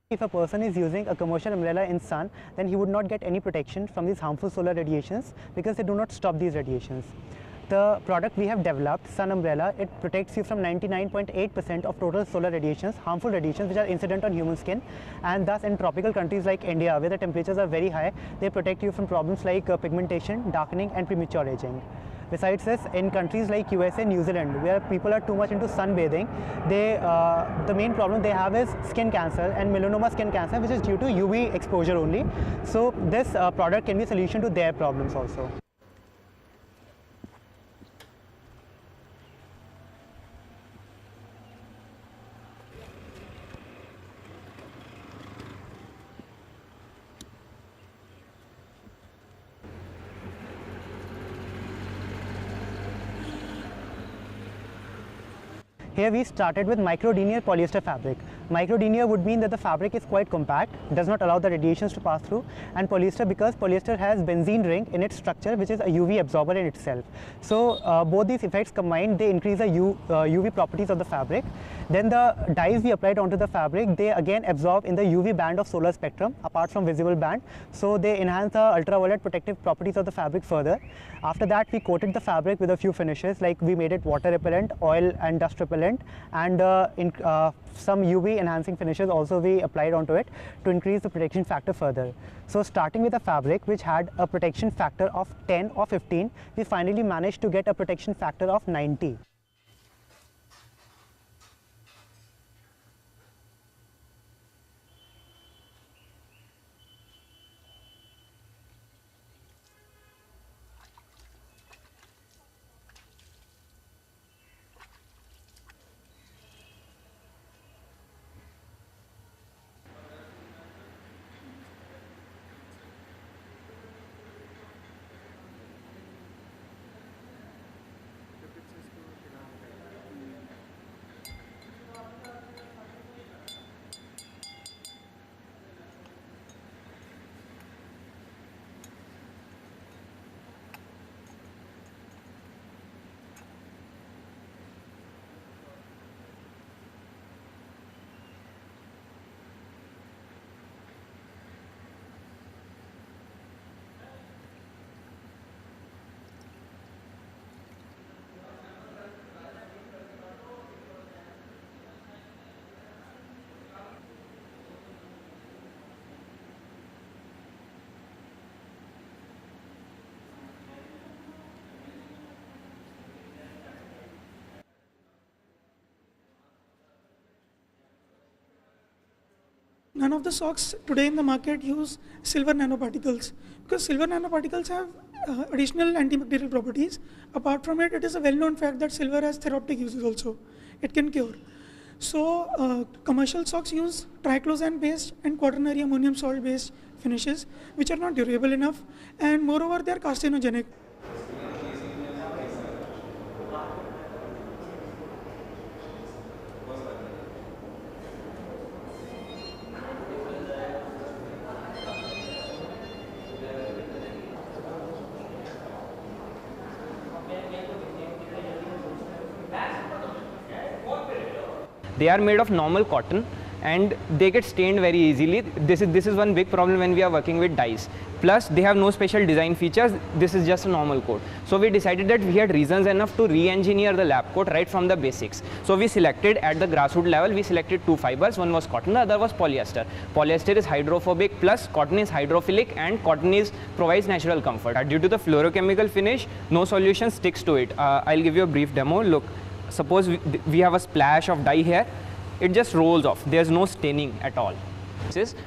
If a person is using a commercial umbrella in sun, then he would not get any protection from these harmful solar radiations because they do not stop these radiations. The product we have developed, Sun Umbrella, it protects you from 99.8% of total solar radiations, harmful radiations which are incident on human skin, and thus in tropical countries like India where the temperatures are very high, they protect you from problems like pigmentation, darkening and premature aging. Besides this, in countries like USA, New Zealand, where people are too much into sunbathing, the main problem they have is skin cancer and melanoma skin cancer, which is due to UV exposure only. So this product can be a solution to their problems also. Here we started with microdenier polyester fabric. Microdenier would mean that the fabric is quite compact, does not allow the radiations to pass through, and polyester because polyester has benzene ring in its structure, which is a UV absorber in itself. So both these effects combined, they increase the UV properties of the fabric. Then the dyes we applied onto the fabric, they again absorb in the UV band of solar spectrum apart from visible band. So they enhance the ultraviolet protective properties of the fabric further. After that, we coated the fabric with a few finishes, like we made it water repellent, oil and dust repellent, and some UV enhancing finishes also we applied onto it to increase the protection factor further. So starting with a fabric which had a protection factor of 10 or 15, we finally managed to get a protection factor of 90. None of the socks today in the market use silver nanoparticles because silver nanoparticles have additional antibacterial properties. Apart from it, it is a well-known fact that silver has therapeutic uses also. It can cure. So commercial socks use triclosan-based and quaternary ammonium salt-based finishes, which are not durable enough, and moreover, they are carcinogenic. They are made of normal cotton and they get stained very easily. This is one big problem when we are working with dyes. Plus they have no special design features. This is just a normal coat. So we decided that we had reasons enough to re-engineer the lab coat right from the basics. So we selected at the grassroots level, we selected two fibers. One was cotton, the other was polyester. Polyester is hydrophobic, plus cotton is hydrophilic, and cotton provides natural comfort. Due to the fluorochemical finish, no solution sticks to it. I'll give you a brief demo. Look. Suppose we have a splash of dye here, it just rolls off. There's no staining at all.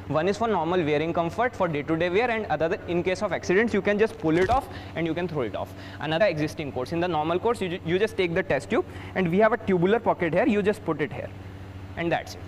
One is for normal wearing comfort for day-to-day wear, and other in case of accidents you can just pull it off and you can throw it off. Another existing course, in the normal course you just take the test tube and we have a tubular pocket here, you just put it here and that's it.